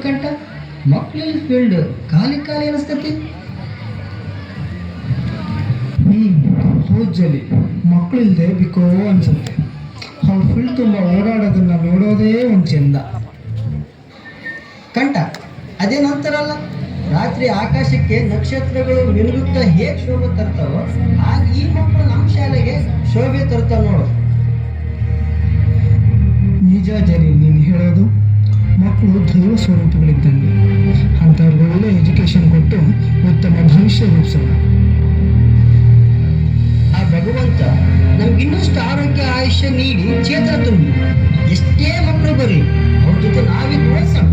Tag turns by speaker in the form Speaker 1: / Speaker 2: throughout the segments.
Speaker 1: ಕಂಟ ಮಕ್ಕಳಲ್ಲಿ ಫೀಲ್ಡ್ ಖಾಲಿ ಖಾಲಿ ಅನಿಸ್ತತಿ.
Speaker 2: ಹೌದಲ್ಲಿ ಮಕ್ಕಳಿಲ್ದೆ ಬಿಕೋ ಅನ್ಸುತ್ತೆ. ಅವ್ರ ಫೀಲ್ಡ್ ತುಂಬ ಓಡಾಡೋದನ್ನ ನೋಡೋದೇ ಒಂದು ಚೆಂದ
Speaker 1: ಕಂಟ. ಅದೇನಂತಾರಲ್ಲ, ರಾತ್ರಿ ಆಕಾಶಕ್ಕೆ ನಕ್ಷತ್ರಗಳು ಮಿನುಗುತ್ತಾ ಹೇಗೆ ಶೋಭೆ ತರ್ತಾವೋ ಹಾಗೆ ಈ ಮಕ್ಕಳು ನಮ್ಮ ಶಾಲೆಗೆ ಶೋಭೆ ತರ್ತಾವ ನೋಡು.
Speaker 2: ನಿಜ ಜರಿ ನೀನು ಹೇಳೋದು. ಮಕ್ಕಳು ದೈವ ಸ್ವರೂಪಗಳಿದ್ದಂಗೆ. ಅಂಥವ್ರಿಗೆ ಒಳ್ಳೆ ಎಜುಕೇಶನ್ ಕೊಟ್ಟು ಉತ್ತಮ ಭವಿಷ್ಯ ರೂಪಿಸೋಣ.
Speaker 1: ಆ ಭಗವಂತ ನಮ್ಗಿನ್ನಷ್ಟು ಆರೋಗ್ಯ ಆಯುಷ್ಯ ನೀಡಿ ಚೇತನ ತುಂಬಿ ಎಷ್ಟೇ ಮಕ್ಕಳು ಬರಲಿ ಅವ್ರ ಜೊತೆ ನಾವಿದ್ದು ಓದಿಸೋಣ.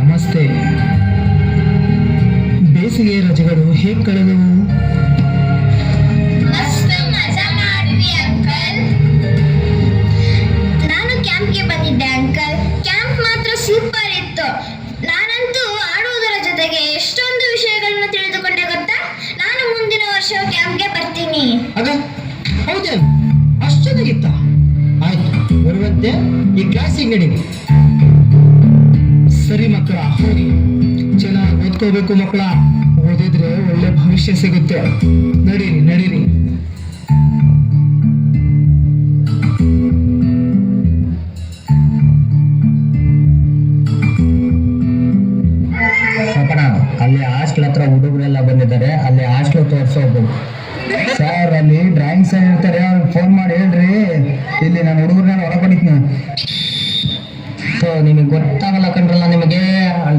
Speaker 2: ನಮಸ್ತೆ. ಬೇಸಿಗೆ ರಜೆಗಳು ಹೇಗೆ ಕಳೆದವು?
Speaker 3: ಮಸ್ತ್ ಮಜಾ ಮಾಡಿದ್ವಿ ಅಂಕಲ್. ನಾನು ಕ್ಯಾಂಪ್ಗೆ ಬಂದಿದ್ದೆ ಅಂಕಲ್. ಕ್ಯಾಂಪ್ ಮಾತ್ರ ಸೂಪರ್ ಇತ್ತು. ನಾನಂತೂ ಆಡುವುದರ ಜೊತೆಗೆ ಎಷ್ಟೊಂದು ವಿಷಯಗಳನ್ನು ತಿಳಿದುಕೊಂಡೆ ಗೊತ್ತಾ. ನಾನು ಮುಂದಿನ ವರ್ಷ ಕ್ಯಾಂಪ್ಗೆ ಬರ್ತೀನಿ.
Speaker 1: ಆಗ ಹೌದೇ, ಅಷ್ಟು ಚೆನ್ನಾಗಿತ್ತ. ಆಯ್ತು, ಬರುವಂತೆ ಈ ಕ್ಲಾಸಿಗೆ ನಡೀನಿ.
Speaker 2: ಸರಿ ಮಕ್ಕಳ, ಹೋಗಿ ಚೆನ್ನಾಗಿ ಓದ್ಕೋಬೇಕು ಮಕ್ಕಳ. ಓದಿದ್ರೆ ಒಳ್ಳೆ ಭವಿಷ್ಯ ಸಿಗುತ್ತೆ. ನಡೀರಿ ನಡೀರಿ.
Speaker 1: ಅಲ್ಲಿ ಹಾಸ್ಟೆಲ್ ಹತ್ರ ಹುಡುಗರೆಲ್ಲ ಬಂದಿದ್ದಾರೆ, ಅಲ್ಲಿ ಹಾಸ್ಟೆಲ್ ತೋರಿಸೋದು.
Speaker 2: ಸರ್ ಅಲ್ಲಿ ಡ್ರಾಯಿಂಗ್ ಸರ್ ಇರ್ತಾರೆ, ಅವ್ರಿಗೆ ಫೋನ್ ಮಾಡಿ ಹೇಳ್ರಿ, ಇಲ್ಲಿ ನಾನು ಹುಡುಗರನ್ನ ಹೊರಪಡಿತೀನಿ.
Speaker 1: ನಿಮಗೆ ಗೊತ್ತಾಗಲ್ಲ ಕಣ್ರಲ್ಲ, ನಿಮಗೆ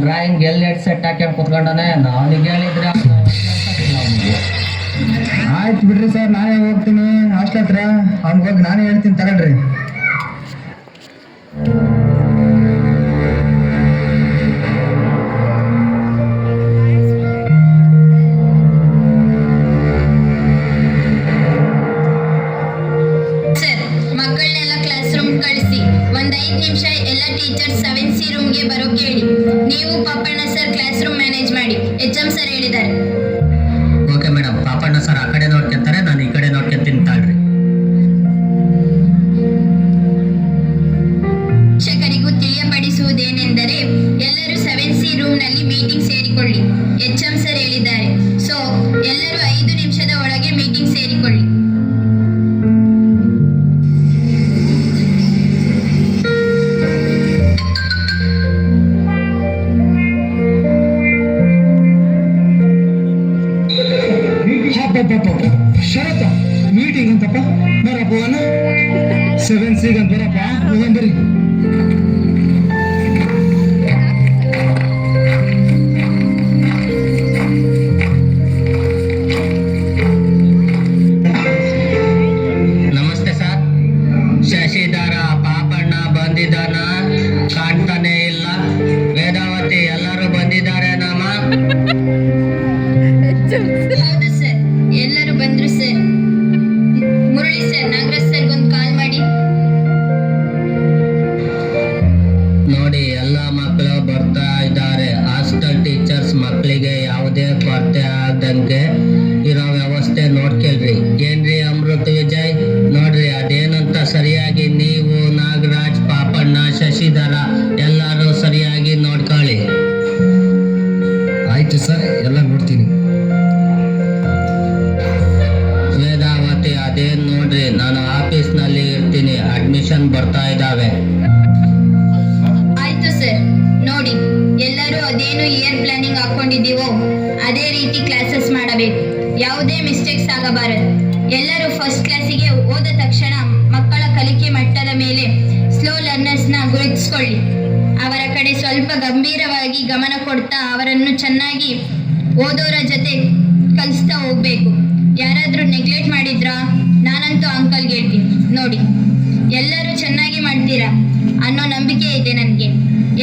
Speaker 1: ಡ್ರಾಯಿಂಗ್ ಎಲ್ಲಿ ಸೆಟ್ ಹಾಕ್ಯಂಡು ಕುತ್ಕೊಂಡಾನೆ. ನಾವನಿಗೆ ಹೇಳಿದ್ರೆ
Speaker 2: ಆಯ್ತು ಬಿಡ್ರಿ ಸರ್, ನಾನೇ ಹೋಗ್ತೀನಿ ಹಾಸ್ಟೆಲ್ ಹತ್ರ. ಅವ್ನಿಗೆ ಹೋಗಿ ನಾನೇ ಹೇಳ್ತೀನಿ, ತಗೊಳ್ರಿ.
Speaker 3: ಮಕ್ಕಳನ್ನೆಲ್ಲ ಕ್ಲಾಸ್ ರೂಮ್ ಕಳಿಸಿ. ಒಂದ್ 5 ನಿಮಿಷ ಎಲ್ಲ ಟೀಚರ್ಸ್ 7C ರೂಮ್ಗೆ ಬರೋ ಕೇಳಿ. ನೀವು Papanna sir classroom manage ಮಾಡಿ, HM ಸರ್ ಹೇಳಿದ್ದಾರೆ.
Speaker 1: Okay madam. ಪಾಪಣ್ಣ ಸರ್ ಆ ಕಡೆ ನೋಡ್ಕೊಂತಾರೆ, ನಾನು ಈ ಕಡೆ ನೋಡ್ಕೊಂತೀನಿ ತಾಳ್ರಿ.
Speaker 3: ಶಿಕ್ಷಕರಿಗೂ ತಿಳಿಯಪಡಿಸುವುದೇನೆಂದರೆ ಎಲ್ಲರೂ 7C ರೂಮ್ನಲ್ಲಿ ಮೀಟಿಂಗ್ ಸೇರಿಕೊಳ್ಳಿ. HM ಸರ್ ಹೇಳಿದ್ದಾರೆ. ಸೊ ಎಲ್ಲರೂ 5 ನಿಮಿಷದ ಒಳಗೆ ಮೀಟಿಂಗ್ ಸೇರಿಕೊಳ್ಳಿ.
Speaker 2: ಶರತ್ತ ಮೀಟಿಂಗ್ ಅಂತಪ್ಪ, ಬರಪ್ಪ 7C ಅಂತ ಬರಪ್ಪ, ಹೋಗಂಬರಿ.
Speaker 1: ನಮಸ್ತೆ ಸರ್. ಶಶಿಧರ ಪಾಪಣ್ಣ ಬಂದಿದ್ದಾನ? ಕಾಣ್ತಾನೆ ಇಲ್ಲ. ವೇದಾವತಿ ಎಲ್ಲರೂ ಬಂದಿದ್ದಾರೆ ನಾಮ?
Speaker 3: ಹೌದು ಸರ್, ಎಲ್ಲರೂ ಬಂದ್ರು ಸರ್. ಮುರಳಿ ಸರ್, ನಾಗರಾಜ್ ಸರ್ಗೊಂದು ಕಾಲ್ ಮಾಡಿ.
Speaker 1: ನೋಡಿ, ಎಲ್ಲ ಮಕ್ಕಳು ಬರ್ತಾ ಇದ್ದಾರೆ. ಹಾಸ್ಟೆಲ್ ಟೀಚರ್ಸ್ ಮಕ್ಕಳಿಗೆ ಯಾವುದೇ ಕೊರತೆ ಆಗದಂಗೆ ಇರೋ ವ್ಯವಸ್ಥೆ ನೋಡ್ಕೊಳ್ರಿ. ಏನ್ರಿ ಅಮೃತ್ ವಿಜಯ್, ನೋಡ್ರಿ ಅದೇನಂತ ಸರಿಯಾಗಿ ನೀವು ನಾಗರಾಜ್, ಪಾಪಣ್ಣ, ಶಶಿಧರ ಎಲ್ಲರೂ ಸರಿಯಾಗಿ ನೋಡ್ಕೊಳ್ಳಿ.
Speaker 2: ಆಯ್ತು ಸರ್, ಎಲ್ಲ ನೋಡ್ತೀನಿ.
Speaker 1: ವೇದಾವತಿ ಅದೇನ್ ನೋಡ್ರಿ, ನಾನು ಆಫೀಸ್ನಲ್ಲಿ ಇರ್ತೀನಿ. ಅಡ್ಮಿಷನ್ ಬರ್ತಾ ಇದ್ದಾವೆ.
Speaker 3: ಆಯ್ತು ಸರ್. ನೋಡಿ, ಎಲ್ಲರೂ ಅದೇನು ಇಯರ್ ಪ್ಲಾನಿಂಗ್ ಹಾಕೊಂಡಿದ್ದೀವೋ ಅದೇ ರೀತಿ ಕ್ಲಾಸಸ್ ಮಾಡಬೇಕು. ಯಾವುದೇ ಮಿಸ್ಟೇಕ್ಸ್ ಆಗಬಾರದು. ಎಲ್ಲರೂ ಫಸ್ಟ್ ಕ್ಲಾಸಿಗೆ ಹೋದ ತಕ್ಷಣ ಮಕ್ಕಳ ಕಲಿಕೆ ಮಟ್ಟದ ಮೇಲೆ ಸ್ಲೋ ಲರ್ನರ್ಸ್ನ ಗುರುತಿಸ್ಕೊಳ್ಳಿ. ಅವರ ಕಡೆ ಸ್ವಲ್ಪ ಗಂಭೀರವಾಗಿ ಗಮನ ಕೊಡ್ತಾ ಅವರನ್ನು ಚೆನ್ನಾಗಿ ಓದೋರ ಜೊತೆ ಕಲಿಸ್ತಾ ಹೋಗ್ಬೇಕು. ಯಾರಾದರೂ ನೆಗ್ಲೆಕ್ಟ್ ಮಾಡಿದ್ರಾ? ನಾನಂತೂ ಅಂಕಲ್ಗೆ ಹೇಳ್ತೀನಿ ನೋಡಿ, ಎಲ್ಲರೂ ಚೆನ್ನಾಗಿ ಮಾಡ್ತೀರಾ ಅನ್ನೋ ನಂಬಿಕೆ ಇದೆ ನನಗೆ.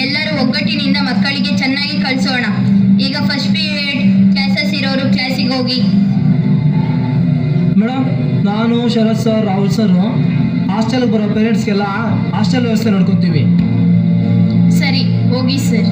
Speaker 3: ಎಲ್ಲರೂ ಒಗ್ಗಟ್ಟಿನಿಂದ ಮಕ್ಕಳಿಗೆ ಚೆನ್ನಾಗಿ ಕಲಿಸೋಣ. ಈಗ ಫಸ್ಟ್ ಪೀರಿಯಡ್ ಕ್ಲಾಸಸ್ ಇರೋರು ಕ್ಲಾಸಿಗೆ ಹೋಗಿ.
Speaker 2: ಮೇಡಮ್, ನಾನು ಶರತ್ ಸರ್, ರಾಹುಲ್ ಸರ್ ಹಾಸ್ಟೆಲ್ಗೆ ಬರೋ ಪೇರೆಂಟ್ಸ್ಗೆಲ್ಲ ಹಾಸ್ಟೆಲ್ ವ್ಯವಸ್ಥೆ ನೋಡ್ಕೊತೀವಿ.
Speaker 3: ಸರಿ, ಹೋಗಿ ಸರ್.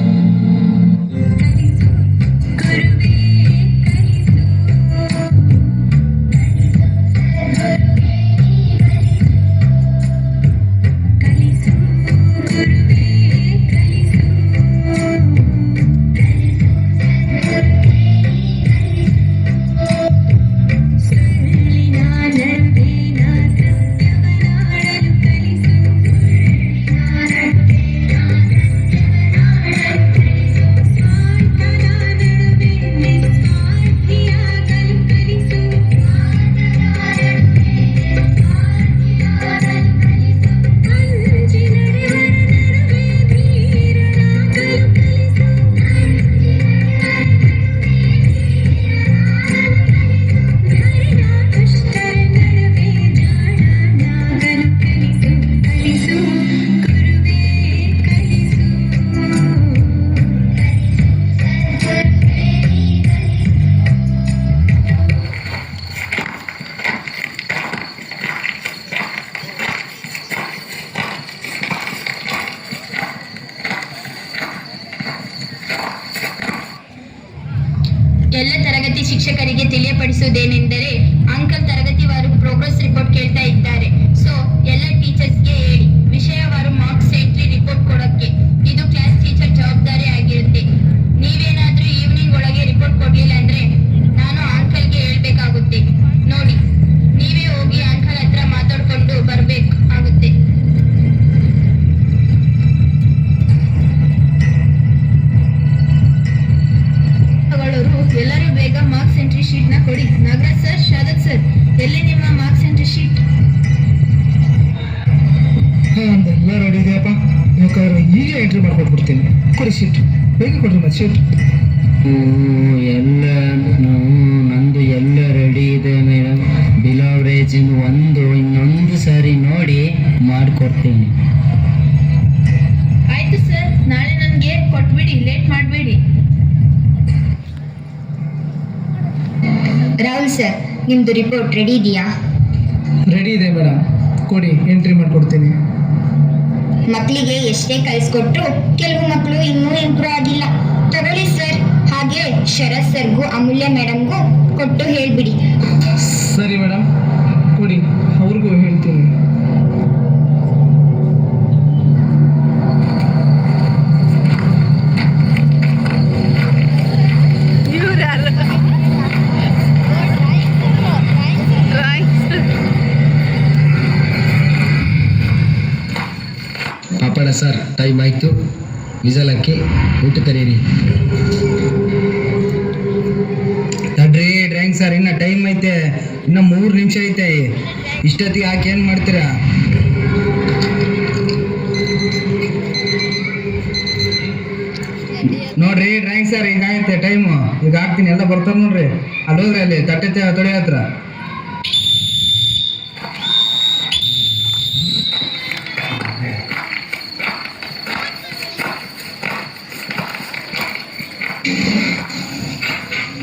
Speaker 3: ಎಲ್ಲ ತರಗತಿ ಶಿಕ್ಷಕರಿಗೆ ತಿಳಿಯಪಡಿಸುವುದೇನೆಂದರೆ, ಅಂಕಲ್ ತರಗತಿವಾರು ಪ್ರೋಗ್ರೆಸ್ ರಿಪೋರ್ಟ್ ಕೇಳ್ತಾ ಇದ್ದಾರೆ. ಸೊ ಎಲ್ಲ ಟೀಚರ್ಸ್ಗೆ ಹೇಳಿ ವಿಷಯವಾರು ಮಾರ್ಕ್ಸ್ ಎಂಟ್ರಿ ರಿಪೋರ್ಟ್ ಕೊಡೋಕ್ಕೆ. ಇದು ಕ್ಲಾಸ್ ಟೀಚರ್ ಜವಾಬ್ದಾರಿ ಆಗಿರುತ್ತೆ. ನೀವೇನಾದ್ರೂ ಈವ್ನಿಂಗ್ ಒಳಗೆ ರಿಪೋರ್ಟ್ ಕೊಡ್ಲಿಲ್ಲ ಅಂದ್ರೆ ನಾನು ಅಂಕಲ್ಗೆ ಹೇಳ್ಬೇಕಾಗುತ್ತೆ. ನೋಡಿ, ನೀವೇ ಹೋಗಿ ಅಂಕಲ್ ಹತ್ರ ಮಾತಾಡ್ಕೊಂಡು ಬರ್ಬೇಕು ಆಗುತ್ತೆ. ಎಲ್ಲರೂ ಬೇಗ ಮಾರ್ಕ್ಸ್ ಎಂಟ್ರಿ ಶೀಟ್ ನ ಕೊಡಿ. ನಾಗರಾಜ್ ಸರ್, ಶಾರದ್ ಸರ್, ಎಲ್ಲಿ ನಿಮ್ಮ ಮಾರ್ಕ್ಸ್ ಎಂಟ್ರಿ ಶೀಟ್?
Speaker 2: ಎಲ್ಲ ರೆಡಿ ಇದೆಯಪ್ಪ. ಬೇಕಾದ್ರೆ ಈಗ ಎಂಟ್ರಿ ಮಾಡ್ಕೊಟ್ಬಿಡ್ತೀನಿ. ಕೊಡಿ ಶೀಟ್, ಬೇಗ ಕೊಡ್ರಿ ಮತ್ತೆ ಶೀಟ್.
Speaker 4: ನಂದು ಎಲ್ಲ ರೆಡಿ ಇದೆ ಮೇಡಮ್. ಬಿಲವರೇಜ್ ಇನ್ನೊಂದು ಸಾರಿ ನೋಡಿ ಮಾಡಿಕೊಡ್ತೀನಿ.
Speaker 3: ಆಯ್ತು ಸರ್, ನಾಳೆ ನನಗೆ ಕೊಟ್ಬಿಡಿ, ಲೇಟ್ ಮಾಡಬೇಡಿ. ರಾಹುಲ್ ಸರ್, ನಿಮ್ದು ರಿಪೋರ್ಟ್ ರೆಡಿ ಇದೆಯಾ?
Speaker 2: ರೆಡಿ ಇದೆ ಮೇಡಮ್, ಕೊಡಿ ಎಂಟ್ರಿ ಮಾಡಿಕೊಡ್ತೀನಿ.
Speaker 3: ಮಕ್ಕಳಿಗೆ ಎಷ್ಟೇ ಕಲಿಸ್ಕೊಟ್ರು ಕೆಲವು ಮಕ್ಕಳು ಇನ್ನೂ ಇಂಪ್ರೂವ್ ಆಗಿಲ್ಲ. ತಗೊಳ್ಳಿ ಸರ್. ಹಾಗೆ ಶರತ್ ಸರ್ಗೂ ಅಮೂಲ್ಯ ಮೇಡಮ್ಗೂ ಕೊಟ್ಟು ಹೇಳ್ಬಿಡಿ.
Speaker 2: ಸರಿ ಮೇಡಮ್, ಕೊಡಿ, ಅವ್ರಿಗೂ ಹೇಳ್ತೀನಿ.
Speaker 4: ಪಾಪಡ ಸರ್, ಟೈಮ್ ಆಯಿತು. ವಿಸಲ್ ಹಾಕಿ ಊಟ ಕರೀರಿ. ತಡ್ರಿ ಡ್ರಾಯಿಂಗ್ ಸರ್, ಇನ್ನು ಟೈಮ್ ಐತೆ, ಇನ್ನು 3 ನಿಮಿಷ ಐತೆ. ಇಷ್ಟೊತ್ತಿಗೆ ಹಾಕಿ ಏನು ಮಾಡ್ತೀರಾ? ನೋಡ್ರಿ ಡ್ರಾಯಿಂಗ್ ಸರ್, ಈಗ ಆಯ್ತೆ ಟೈಮು. ಈಗ ಹಾಕ್ತೀನಿ, ಎಲ್ಲ ಬರ್ತಾರೆ ನೋಡ್ರಿ. ಅಲ್ಲಿ ಹೋಗ್ರಿ, ಅಲ್ಲಿ ತಟ್ಟೆ ತೊಡೆ ಹತ್ರ.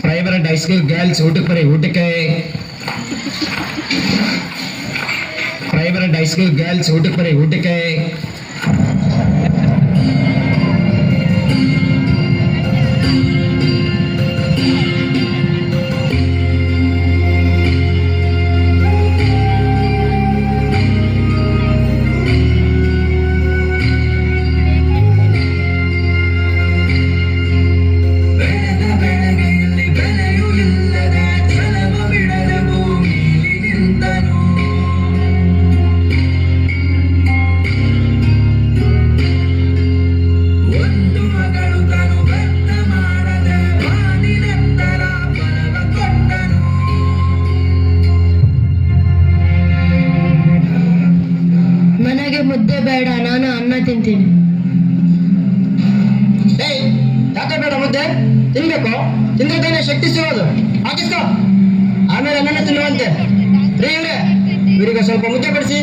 Speaker 4: ಪ್ರೈಮರಿ ಅಂಡ್ ಹೈಸ್ಕೂಲ್ ಗರ್ಲ್ಸ್ ಊಟಕ್ಕೆ ಬರ್ರಿ, ಊಟಕ್ಕೆ. ಪ್ರೈಮರಿ ಅಂಡ್ ಹೈಸ್ಕೂಲ್ ಗರ್ಲ್ಸ್ ಊಟಕ್ಕೆ ಬರ್ರಿ, ಊಟಕ್ಕೆ.
Speaker 3: ಮುದ್ದೆ ಬೇಡ, ನಾನು ಅನ್ನ ತಿಂತೀನಿ.
Speaker 1: ಯಾಕೆ ಬೇಡ ಮುದ್ದೆ? ತಿನ್ಬೇಕು, ತಿಂದ್ರೆ ತಾನೇ ಶಕ್ತಿ ಸಿಗೋದು. ಹಾಕಿಸ್ಕೋ. ಆಮೇಲೆ ನನ್ನ ತಿನ್ನುವಂತೆ. ರೀ ಇವ್ರೆ, ಇವರಿಗೆ ಸ್ವಲ್ಪ ಮುದ್ದೆ ಕೊಡಿಸಿ.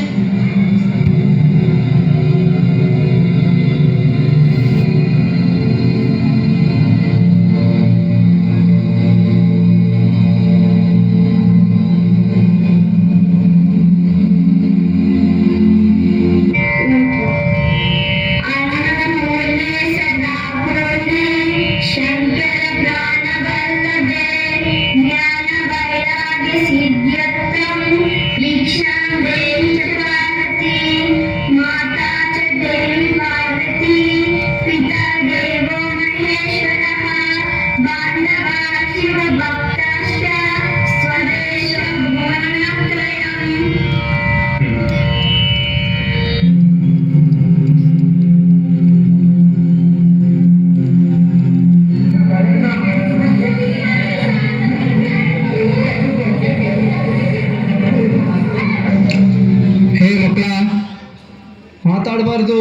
Speaker 2: ಮಾತಾಡಬಾರ್ದು,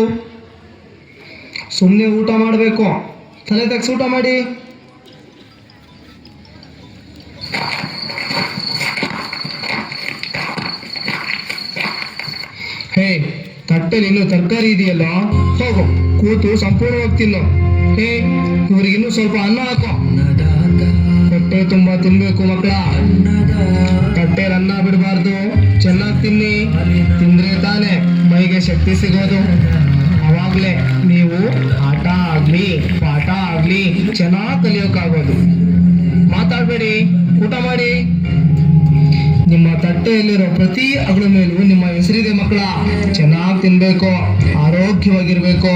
Speaker 2: ಸುಮ್ಮನೆ ಊಟ ಮಾಡಬೇಕು. ತಲೆ ತಗ್ಸಿ ಊಟ ಮಾಡಿ. ಹೇ, ತಟ್ಟೆಲಿ ಇನ್ನೂ ತರಕಾರಿ ಇದೆಯಲ್ಲ, ಹೋಗು ಕೂತು ಸಂಪೂರ್ಣವಾಗಿ ತಿನ್ನು. ಹೇ, ಇವ್ರಿಗಿನ್ನೂ ಸ್ವಲ್ಪ ಅನ್ನ ಹಾಕೋ. ಹೊಟ್ಟೆ ತುಂಬಾ ತಿನ್ಬೇಕು ಮಕ್ಕಳ. ತಟ್ಟೆಲಿ ಅನ್ನ ಬಿಡಬಾರ್ದು, ಚೆನ್ನಾಗಿ ತಿನ್ನಿ. ತಿಂದ್ರೆ ತಾನೆ ಮೈಗೆ ಶಕ್ತಿ ಸಿಗೋದು. ಅವಾಗ್ಲೇ ನೀವು ಆಟ ಆಗ್ಲಿ ಪಾಠ ಆಗ್ಲಿ ಚೆನ್ನಾಗಿ ಕಲಿಯೋಕ್ಕಾಗೋದು. ಮಾತಾಡಬೇಡಿ, ಊಟ ಮಾಡಿ. ನಿಮ್ಮ ತಟ್ಟೆಯಲ್ಲಿರೋ ಪ್ರತಿ ಅಗಳ ಮೇಲೂ ನಿಮ್ಮ ಹೆಸರಿದೆ ಮಕ್ಕಳ. ಚೆನ್ನಾಗಿ ತಿನ್ಬೇಕು, ಆರೋಗ್ಯವಾಗಿರ್ಬೇಕು.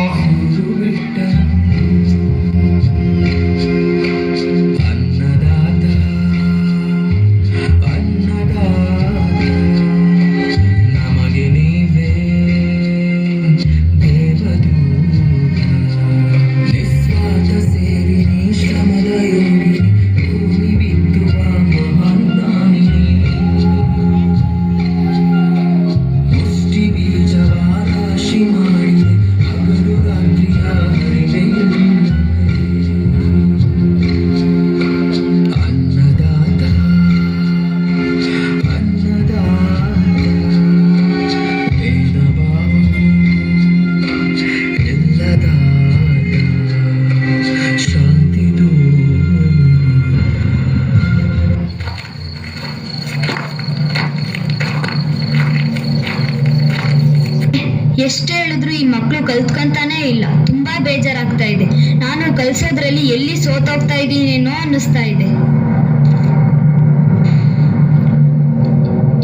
Speaker 3: ಎಷ್ಟು ಹೇಳಿದ್ರು ಈ ಮಕ್ಕಳು ಕಲ್ತ್ಕೊಂತಾನೇ ಇಲ್ಲ. ತುಂಬಾ ಬೇಜಾರಾಗ್ತಾ ಇದೆ. ನಾನು ಕಲ್ಸೋದ್ರಲ್ಲಿ ಎಲ್ಲಿ ಸೋತೋಗ್ತಾ ಇದ್ದೀನೇನೋ ಅನ್ನಿಸ್ತಾ ಇದೆ.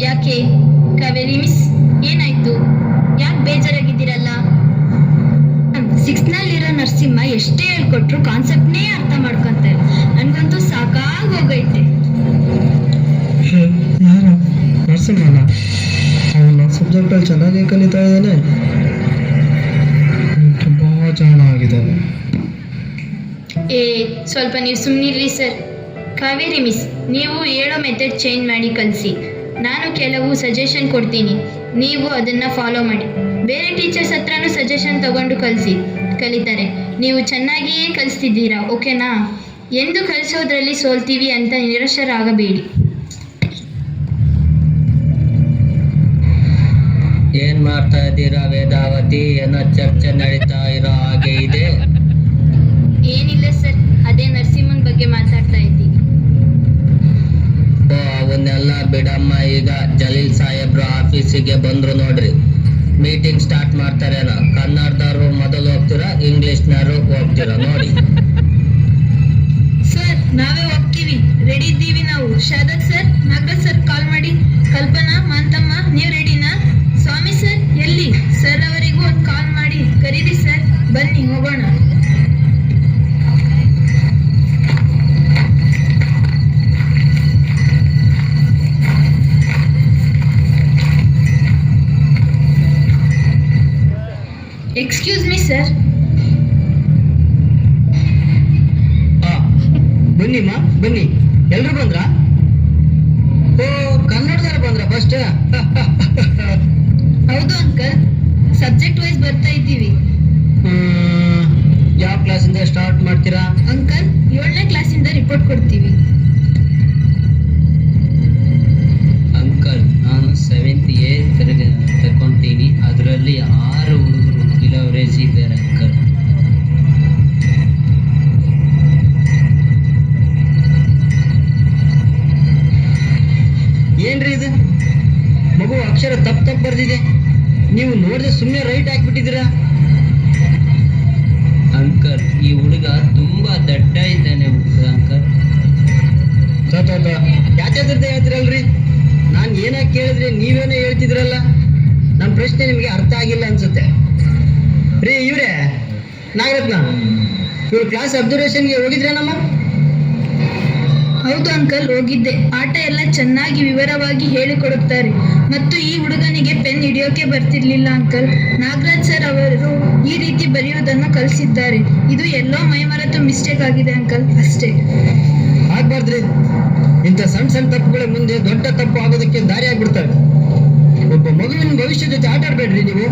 Speaker 3: ಯಾಕೆ ಕಾವೇರಿ ಮಿಸ್, ಏನಾಯ್ತು? ಯಾಕೆ ಬೇಜಾರಾಗಿದ್ದೀರಲ್ಲ? 6th ನಲ್ಲಿರೋ ನರಸಿಂಹ ಎಷ್ಟೇ ಹೇಳ್ಕೊಟ್ರು ಕಾನ್ಸೆಪ್ಟ್ನೇ ಅರ್ಥ ಮಾಡ್ಕೊಂತಾರೆ. ನನ್ಗಂತೂ ಸಾಕಾಗಿ ಹೋಗೈತೆ.
Speaker 2: ಯಾರು? ನರಸಿಂಹನ? ಅವನ ಸಬ್ಜೆಕ್ಟಲ್ಲಿ ಚೆನ್ನಾಗಿ ಕಲಿತಾ ಇದ್ದಾನೆ, ತುಂಬ ಚೆನ್ನಾಗಿದ್ದಾನೆ.
Speaker 3: ಸ್ವಲ್ಪ ನೀವು ಸುಮ್ಮನಿರ್ರಿ ಸರ್. ಕಾವೇರಿ ಮಿಸ್, ನೀವು ಹೇಳೋ ಮೆಥಡ್ ಚೇಂಜ್ ಮಾಡಿ ಕಲಿಸಿ. ನಾನು ಕೆಲವು ಸಜೆಷನ್ ಕೊಡ್ತೀನಿ, ನೀವು ಅದನ್ನು ಫಾಲೋ ಮಾಡಿ. ಬೇರೆ ಟೀಚರ್ಸ್ ಹತ್ರನೂ ಸಜೆಷನ್ ತಗೊಂಡು ಕಲಿತಾರೆ. ನೀವು ಚೆನ್ನಾಗಿಯೇ ಕಲಿಸ್ತಿದ್ದೀರಾ, ಓಕೆನಾ? ಎಂದು ಕಲಿಸೋದ್ರಲ್ಲಿ ಸೋಲ್ತೀವಿ ಅಂತ ನಿರಾಶರಾಗಬೇಡಿ.
Speaker 1: ಏನ್ ಮಾಡ್ತಾ ಇದ್ದೀರಾ ವೇದಾವತಿ? ಏನೋ ಚರ್ಚೆ ನಡೀತಾ ಇರೋ ಹಾಗೆ ಇದೆ.
Speaker 3: ಏನಿಲ್ಲ ಸರ್, ಅದೇ ನರಸಿಂಹನ್ ಬಗ್ಗೆ ಮಾತಾಡ್ತಾ ಇದ್ದೀವಿ.
Speaker 1: ಓ, ಅವನ್ನೆಲ್ಲ ಬಿಡಮ್ಮ. ಈಗ ಜಲೀಲ್ ಸಾಹೇಬ್ರು ಆಫೀಸಿಗೆ ಬಂದ್ರು ನೋಡ್ರಿ. Meeting start ಮಾಡ್ತಾರೇನೋ. ಕನ್ನಡದವ್ರು ಮೊದಲು ಹೋಗ್ತೀರಾ, ಇಂಗ್ಲಿಷ್ನವರು ಹೋಗ್ತೀರಾ ನೋಡಿ.
Speaker 3: ಸರ್, ನಾವೇ ಹೋಗ್ತೀವಿ, ರೆಡಿ ಇದ್ದೀವಿ ನಾವು. Sharad sir, Nagaraj sir call ಮಾಡಿ. ಕಲ್ಪನಾ, ಮಾಂತಮ್ಮ, ನೀವು ರೆಡಿನಾ? ಸ್ವಾಮಿ ಸರ್ ಎಲ್ಲಿ? ಸರ್ ಅವರಿಗೂ ಒಂದು ಕಾಲ್ ಮಾಡಿ ಕರೀರಿ ಸರ್. ಬನ್ನಿ ಹೋಗೋಣ. Excuse me sir.
Speaker 1: ಬನ್ನಿಮ್ಮ ಬನ್ನಿ. ಎಲ್ರು ಬಂದ್ರ? ಓ, ಕನ್ನಡದವ್ರು ಬಂದ್ರ ಫಸ್ಟ್?
Speaker 3: ಹೌದು ಅಂಕಲ್, ಸಬ್ಜೆಕ್ಟ್ ವೈಸ್ ಬರ್ತಾ ಇದ್ದೀವಿ.
Speaker 1: ಯಾವ ಕ್ಲಾಸಿಂದ ಸ್ಟಾರ್ಟ್ ಮಾಡ್ತೀರಾ?
Speaker 3: ಅಂಕಲ್, 7ನೇ ಕ್ಲಾಸಿಂದ ರಿಪೋರ್ಟ್ ಕೊಡ್ತೀವಿ.
Speaker 4: ಏನ್ರಿ ಇದು? ಮಗು ಅಕ್ಷರ ತಪ್ಪು ಬರ್ದಿದೆ. ನೀವು ನೋಡಿದ್ರೆ ಸುಮ್ಮನೆ ರೈಟ್ ಹಾಕ್ಬಿಟ್ಟಿದ್ದೀರಾ.
Speaker 1: ಅಂಕಲ್, ಈ ಹುಡುಗ ತುಂಬಾ ದಡ್ಡ ಇದ್ದಾನೆ ಅಂಕಲ್.
Speaker 4: ಯಾಚಾದ್ರದ್ದೇ ಹೇಳ್ತಿರಲ್ರಿ? ನಾನು ಏನಾಗಿ ಕೇಳಿದ್ರೆ ನೀವೇನೋ ಹೇಳ್ತಿದ್ರಲ್ಲ. ನಮ್ಮ ಪ್ರಶ್ನೆ ನಿಮಗೆ ಅರ್ಥ ಆಗಿಲ್ಲ ಅನ್ಸುತ್ತೆ. ರೀ ಇವ್ರೆ ನಾಗರತ್ನ, ಇವ್ರು ಕ್ಲಾಸ್ ಅಬ್ಸರ್ವೇಷನ್ಗೆ ಹೋಗಿದ್ರೇನಮ್ಮ?
Speaker 3: ಹೌದು ಅಂಕಲ್, ಹೋಗಿದ್ದೆ. ಪಾಠ ಎಲ್ಲ ಚೆನ್ನಾಗಿ ವಿವರವಾಗಿ ಹೇಳಿಕೊಡುತ್ತಾರೆ. ಮತ್ತು ಈ ಹುಡುಗನಿಗೆ ಪೆನ್ ಹಿಡಿಯೋಕೆ ಬರ್ತಿರ್ಲಿಲ್ಲ ಅಂಕಲ್. ನಾಗರಾಜ್ ಸರ್ ಅವರು ಈ ರೀತಿ ಬರೆಯುವುದನ್ನು ಕಲಿಸಿದ್ದಾರೆ. ಇದು ಎಲ್ಲೋ ಮೈಮರೆತು ಮಿಸ್ಟೇಕ್ ಆಗಿದೆ ಅಂಕಲ್, ಅಷ್ಟೇ.
Speaker 4: ಆಗ್ಬಾರ್ದ್ರಿ. ಇಂಥ ಸಣ್ಣ ಸಣ್ಣ ತಪ್ಪುಗಳ ಮುಂದೆ ದೊಡ್ಡ ತಪ್ಪು ಆಗೋದಕ್ಕೆ ದಾರಿ ಆಗ್ಬಿಡ್ತವೆ. ಒಬ್ಬ ಮಗುವಿನ ಭವಿಷ್ಯ ಜೊತೆ ಆಟ ಆಡ್ಬೇಡ್ರಿ ನೀವು.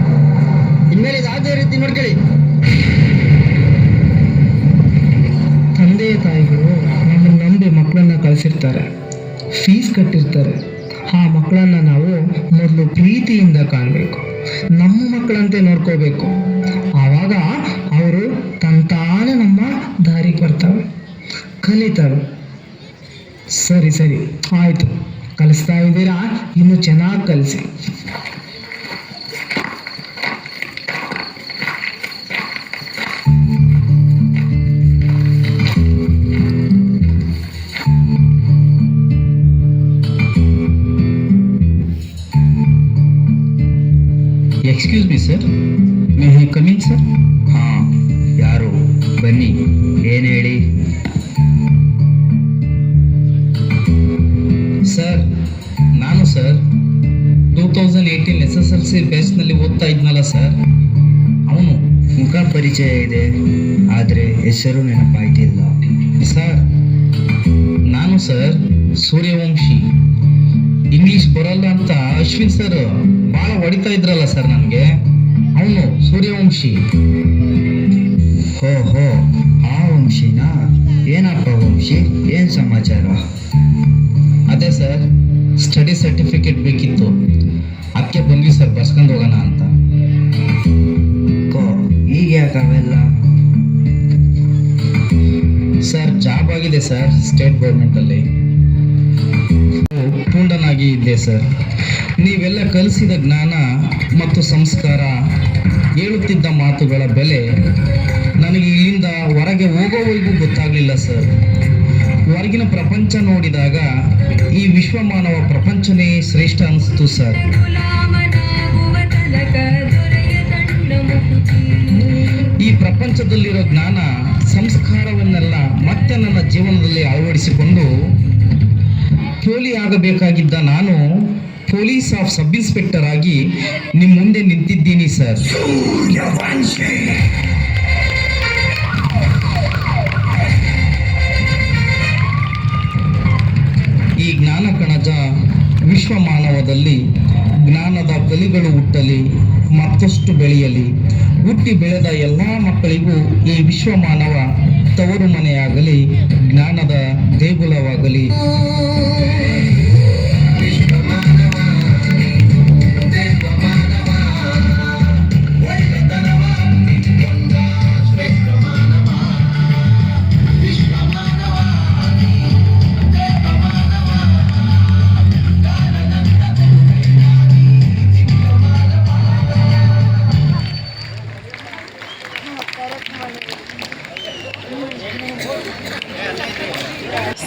Speaker 4: ಇನ್ಮೇಲೆ ಯಾವುದೇ ರೀತಿ ನೋಡ್ಕೊಳ್ಳಿ.
Speaker 2: ತಂದೆ ತಾಯಿಗಳು ನಮ್ಮನ್ನು ನಂಬಿ ಮಕ್ಕಳನ್ನ ಕಳಿಸಿರ್ತಾರೆ, ಫೀಸ್ ಕಟ್ಟಿರ್ತಾರೆ. ಆ ಮಕ್ಕಳನ್ನ ನಾವು ಮೊದಲು ಪ್ರೀತಿಯಿಂದ ಕಾಣಬೇಕು, ನಮ್ಮ ಮಕ್ಕಳಂತೆ ನೋಡ್ಕೋಬೇಕು. ಆವಾಗ ಅವರು ತಂತಾನೆ ನಮ್ಮ ದಾರಿಗೆ ಬರ್ತಾವೆ, ಕಲಿತವೆ. ಸರಿ ಆಯಿತು, ಕಲಿಸ್ತಾ ಇದ್ದೀರಾ, ಇನ್ನು ಚೆನ್ನಾಗಿ ಕಲಿಸಿ.
Speaker 4: Excuse me sir, may I come in sir? ಹಾಂ, ಯಾರು? ಬನ್ನಿ, ಏನು ಹೇಳಿ? ಸರ್, ನಾನು ಸರ್ 2018 SSLC ಬ್ಯಾಚ್ನಲ್ಲಿ ಓದ್ತಾ ಇದ್ನಲ್ಲ ಸರ್. ಅವನು ಮುಖ ಪರಿಚಯ ಇದೆ, ಆದರೆ ಹೆಸರು ನೆನಪಾಯ್ತಿಲ್ಲ. ಸರ್, ನಾನು ಸರ್ ಸೂರ್ಯವಂಶಿ. ಇಂಗ್ಲಿಷ್ ಬರಲ್ಲ ಅಂತ ಅಶ್ವಿನ್ ಸರ್ ಭಾಳ ಹೊಡಿತಾ ಇದ್ರಲ್ಲ ಸರ್ ನನಗೆ. ಅವನು ಸೂರ್ಯವಂಶಿ. ಹೋ, ಆ ವಂಶಿನಾ? ಏನಪ್ಪ ವಂಶಿ, ಏನು ಸಮಾಚಾರ? ಅದೇ ಸರ್, ಸ್ಟಡಿ ಸರ್ಟಿಫಿಕೇಟ್ ಬೇಕಿತ್ತು, ಅದಕ್ಕೆ ಬಂದ್ವಿ ಸರ್, ಬರ್ಸ್ಕೊಂಡು ಹೋಗೋಣ ಅಂತ. ಈಗ ಯಾಕೆ ಅವೆಲ್ಲ? ಸರ್, ಜಾಬ್ ಆಗಿದೆ ಸರ್ ಸ್ಟೇಟ್ ಗೌರ್ಮೆಂಟಲ್ಲಿ. ಪೂರ್ಣನಾಗಿ ಇದ್ದೆ ಸರ್. ನೀವೆಲ್ಲ ಕಲಿಸಿದ ಜ್ಞಾನ ಮತ್ತು ಸಂಸ್ಕಾರ, ಹೇಳುತ್ತಿದ್ದ ಮಾತುಗಳ ಬೆಲೆ ನನಗೆ ಇಲ್ಲಿಂದ ಹೊರಗೆ ಹೋಗೋವರೆಗೂ ಗೊತ್ತಾಗಲಿಲ್ಲ ಸರ್. ಹೊರಗಿನ ಪ್ರಪಂಚ ನೋಡಿದಾಗ ಈ ವಿಶ್ವಮಾನವ ಪ್ರಪಂಚನೇ ಶ್ರೇಷ್ಠ ಅನಿಸ್ತು ಸರ್. ಈ ಪ್ರಪಂಚದಲ್ಲಿರೋ ಜ್ಞಾನ ಸಂಸ್ಕಾರವನ್ನೆಲ್ಲ ಮತ್ತೆ ನನ್ನ ಜೀವನದಲ್ಲಿ ಅಳವಡಿಸಿಕೊಂಡು ಪೋಲಿ ಆಗಬೇಕಾಗಿದ್ದ ನಾನು ಪೊಲೀಸ್ ಆಫ್ ಸಬ್ ಇನ್ಸ್ಪೆಕ್ಟರ್ ಆಗಿ ನಿಮ್ಮ ಮುಂದೆ ನಿಂತಿದ್ದೀನಿ ಸರ್. ಈ ಜ್ಞಾನ ಕಣಜ ವಿಶ್ವ ಮಾನವದಲ್ಲಿ ಜ್ಞಾನದ ಕಲಿಗಳು ಹುಟ್ಟಲಿ, ಮತ್ತಷ್ಟು ಬೆಳೆಯಲಿ. ಹುಟ್ಟಿ ಬೆಳೆದ ಎಲ್ಲ ಮಕ್ಕಳಿಗೂ ಈ ವಿಶ್ವ ಮಾನವ ತವರು ಮನೆಯಾಗಲಿ, ಜ್ಞಾನದ ದೇಗುಲವಾಗಲಿ.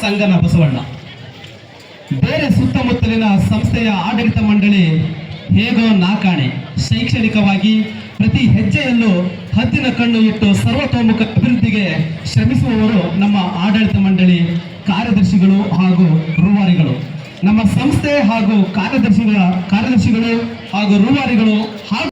Speaker 5: ಸಂಗನ ಬಸವಣ್ಣ. ಬೇರೆ ಸುತ್ತಮುತ್ತಲಿನ ಸಂಸ್ಥೆಯ ಆಡಳಿತ ಮಂಡಳಿ ಹೇಗೋ ನಾಕಾಣೆ. ಶೈಕ್ಷಣಿಕವಾಗಿ ಪ್ರತಿ ಹೆಜ್ಜೆಯಲ್ಲೂ ಹದ್ದಿನ ಕಣ್ಣು ಇಟ್ಟು ಸರ್ವತೋಮುಖ ಅಭಿವೃದ್ಧಿಗೆ ಶ್ರಮಿಸುವವರು ನಮ್ಮ ಆಡಳಿತ ಮಂಡಳಿ ಕಾರ್ಯದರ್ಶಿಗಳು ಹಾಗೂ ರೂವಾರಿಗಳು. ನಮ್ಮ ಸಂಸ್ಥೆ ಹಾಗೂ ಕಾರ್ಯದರ್ಶಿಗಳು ಹಾಗೂ ರೂವಾರಿಗಳು ಹಾಗೂ